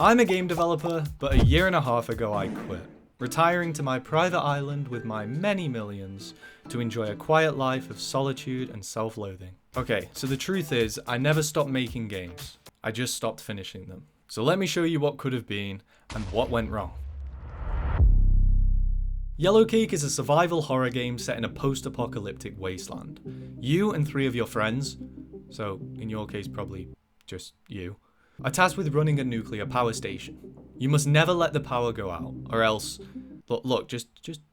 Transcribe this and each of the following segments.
I'm a game developer, but a year and a half ago I quit, retiring to my private island with my many millions to enjoy a quiet life of solitude and self-loathing. Okay, so the truth is, I never stopped making games. I just stopped finishing them. So let me show you what could have been and what went wrong. Yellowcake is a survival horror game set in a post-apocalyptic wasteland. You and 3 of your friends, so in your case probably just you, are tasked with running a nuclear power station. You must never let the power go out, or else, look, just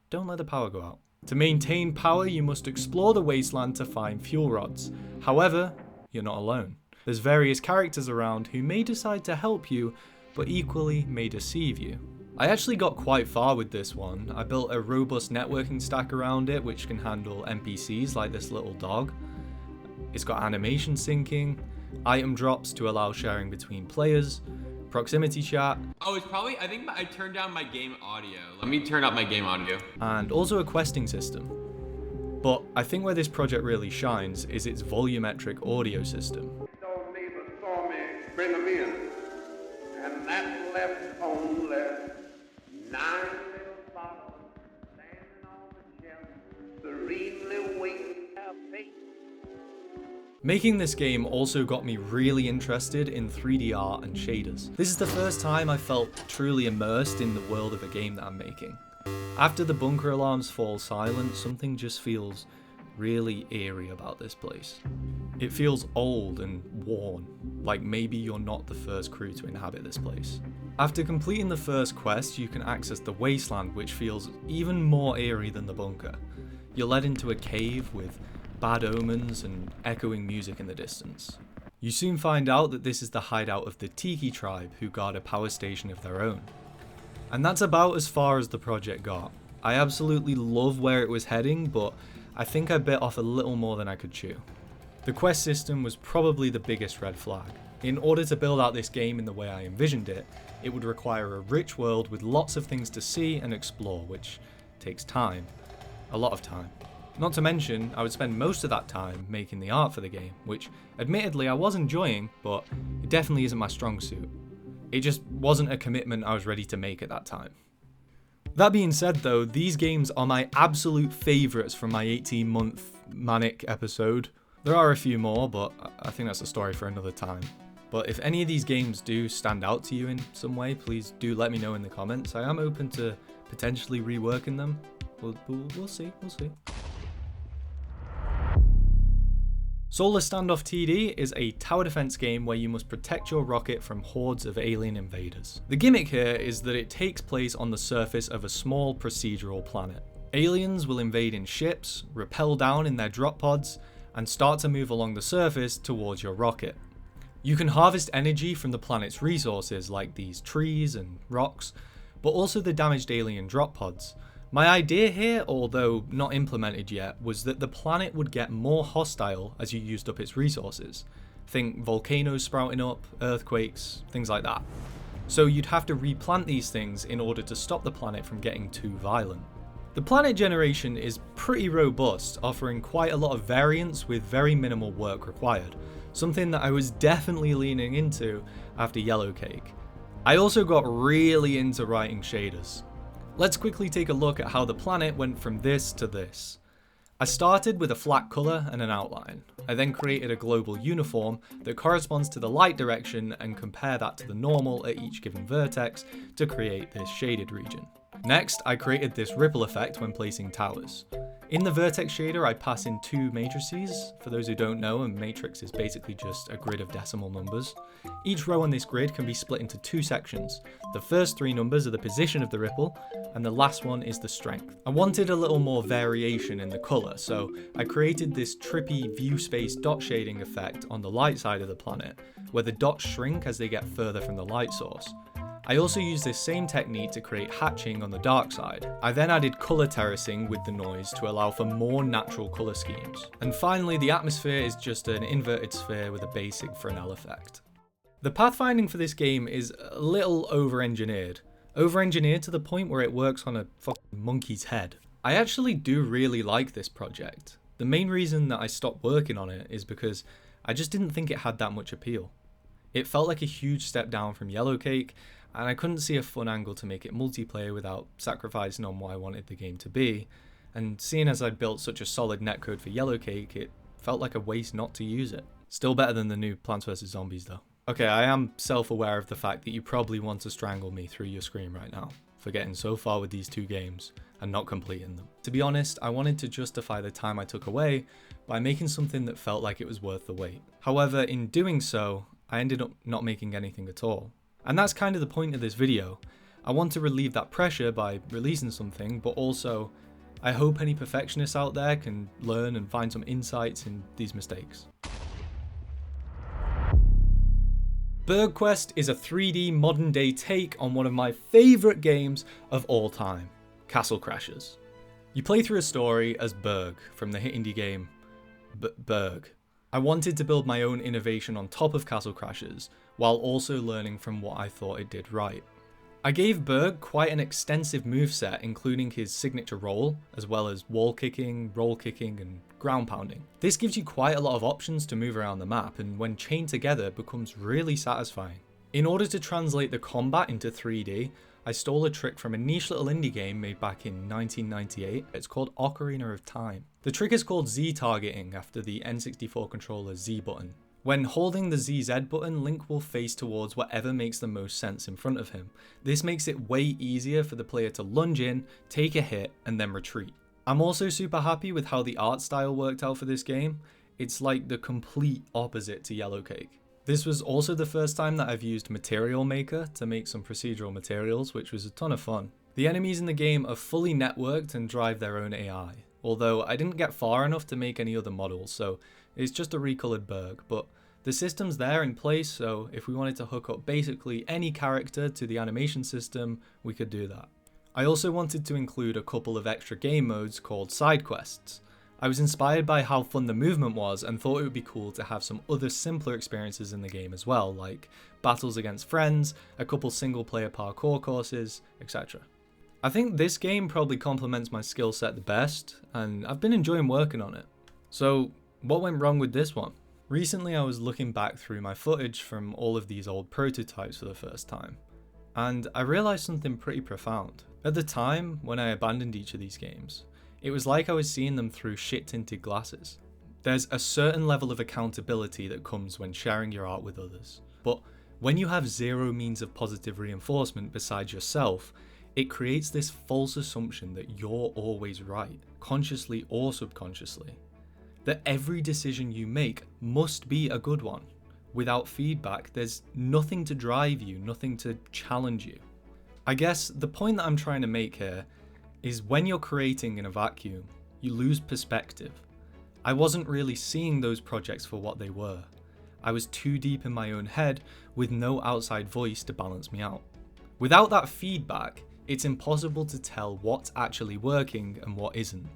don't let the power go out. To maintain power, you must explore the wasteland to find fuel rods. However, you're not alone. There's various characters around who may decide to help you, but equally may deceive you. I actually got quite far with this one. I built a robust networking stack around it, which can handle NPCs like this little dog. It's got animation syncing, item drops to allow sharing between players, proximity chat. Oh, it's probably, I think I turned down my game audio. Let me turn up my game audio. And also a questing system. But I think where this project really shines is its volumetric audio system. Old neighbor saw me bring them in, and that left only 9 little bottles standing on the shelf, serenely waiting our fate. Making this game also got me really interested in 3D art and shaders. This is the first time I felt truly immersed in the world of a game that I'm making. After the bunker alarms fall silent, something just feels really eerie about this place. It feels old and worn, like maybe you're not the first crew to inhabit this place. After completing the first quest, you can access the wasteland, which feels even more eerie than the bunker. You're led into a cave with bad omens and echoing music in the distance. You soon find out that this is the hideout of the Tiki tribe, who guard a power station of their own. And that's about as far as the project got. I absolutely love where it was heading, but I think I bit off a little more than I could chew. The quest system was probably the biggest red flag. In order to build out this game in the way I envisioned it, it would require a rich world with lots of things to see and explore, which takes time. A lot of time. Not to mention, I would spend most of that time making the art for the game, which admittedly I was enjoying, but it definitely isn't my strong suit. It just wasn't a commitment I was ready to make at that time. That being said though, these games are my absolute favourites from my 18-month manic episode. There are a few more, but I think that's a story for another time. But if any of these games do stand out to you in some way, please do let me know in the comments. I am open to potentially reworking them. We'll see. Solar Standoff TD is a tower defense game where you must protect your rocket from hordes of alien invaders. The gimmick here is that it takes place on the surface of a small procedural planet. Aliens will invade in ships, rappel down in their drop pods, and start to move along the surface towards your rocket. You can harvest energy from the planet's resources like these trees and rocks, but also the damaged alien drop pods. My idea here, although not implemented yet, was that the planet would get more hostile as you used up its resources. Think volcanoes sprouting up, earthquakes, things like that. So you'd have to replant these things in order to stop the planet from getting too violent. The planet generation is pretty robust, offering quite a lot of variance with very minimal work required, something that I was definitely leaning into after Yellowcake. I also got really into writing shaders. Let's quickly take a look at how the planet went from this to this. I started with a flat colour and an outline. I then created a global uniform that corresponds to the light direction and compare that to the normal at each given vertex to create this shaded region. Next, I created this ripple effect when placing towers. In the vertex shader, I pass in 2 matrices. For those who don't know, a matrix is basically just a grid of decimal numbers. Each row on this grid can be split into 2 sections. The first 3 numbers are the position of the ripple, and the last one is the strength. I wanted a little more variation in the colour, so I created this trippy view space dot shading effect on the light side of the planet, where the dots shrink as they get further from the light source. I also used this same technique to create hatching on the dark side. I then added colour terracing with the noise to allow for more natural colour schemes. And finally, the atmosphere is just an inverted sphere with a basic Fresnel effect. The pathfinding for this game is a little over-engineered. Over-engineered to the point where it works on a fucking monkey's head. I actually do really like this project. The main reason that I stopped working on it is because I just didn't think it had that much appeal. It felt like a huge step down from Yellowcake, and I couldn't see a fun angle to make it multiplayer without sacrificing on what I wanted the game to be, and seeing as I'd built such a solid netcode for Yellowcake, it felt like a waste not to use it. Still better than the new Plants vs Zombies though. Okay, I am self-aware of the fact that you probably want to strangle me through your screen right now for getting so far with these two games and not completing them. To be honest, I wanted to justify the time I took away by making something that felt like it was worth the wait. However, in doing so, I ended up not making anything at all. And that's kind of the point of this video. I want to relieve that pressure by releasing something, but also I hope any perfectionists out there can learn and find some insights in these mistakes. BurgQuest is a 3D modern day take on one of my favourite games of all time, Castle Crashers. You play through a story as Berg from the hit indie game Berg. I wanted to build my own innovation on top of Castle Crashers, while also learning from what I thought it did right. I gave Berg quite an extensive moveset, including his signature roll, as well as wall kicking, roll kicking, and ground pounding. This gives you quite a lot of options to move around the map, and when chained together becomes really satisfying. In order to translate the combat into 3D, I stole a trick from a niche little indie game made back in 1998. It's called Ocarina of Time. The trick is called Z targeting after the N64 controller's Z button. When holding the ZZ button, Link will face towards whatever makes the most sense in front of him. This makes it way easier for the player to lunge in, take a hit, and then retreat. I'm also super happy with how the art style worked out for this game. It's like the complete opposite to Yellowcake. This was also the first time that I've used Material Maker to make some procedural materials, which was a ton of fun. The enemies in the game are fully networked and drive their own AI, although I didn't get far enough to make any other models, so it's just a recolored Berg, but the system's there in place, so if we wanted to hook up basically any character to the animation system, we could do that. I also wanted to include a couple of extra game modes called side quests. I was inspired by how fun the movement was and thought it would be cool to have some other simpler experiences in the game as well, like battles against friends, a couple single player parkour courses, etc. I think this game probably complements my skill set the best, and I've been enjoying working on it. So what went wrong with this one? Recently I was looking back through my footage from all of these old prototypes for the first time, and I realised something pretty profound. At the time, when I abandoned each of these games, it was like I was seeing them through shit-tinted glasses. There's a certain level of accountability that comes when sharing your art with others, but when you have zero means of positive reinforcement besides yourself, it creates this false assumption that you're always right, consciously or subconsciously. That every decision you make must be a good one. Without feedback, there's nothing to drive you, nothing to challenge you. I guess the point that I'm trying to make here is when you're creating in a vacuum, you lose perspective. I wasn't really seeing those projects for what they were. I was too deep in my own head with no outside voice to balance me out. Without that feedback, it's impossible to tell what's actually working and what isn't.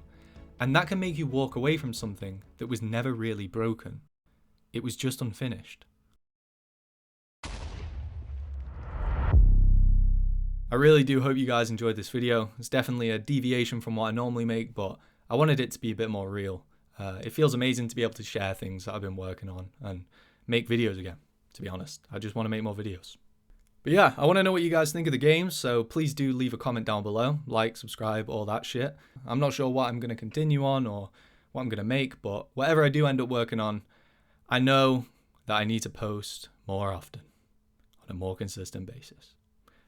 And that can make you walk away from something that was never really broken. It was just unfinished. I really do hope you guys enjoyed this video. It's definitely a deviation from what I normally make, but I wanted it to be a bit more real. It feels amazing to be able to share things that I've been working on and make videos again, to be honest. I just want to make more videos. But yeah, I want to know what you guys think of the game, so please do leave a comment down below. Like, subscribe, all that shit. I'm not sure what I'm going to continue on or what I'm going to make, but whatever I do end up working on, I know that I need to post more often on a more consistent basis.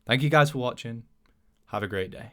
Thank you guys for watching. Have a great day.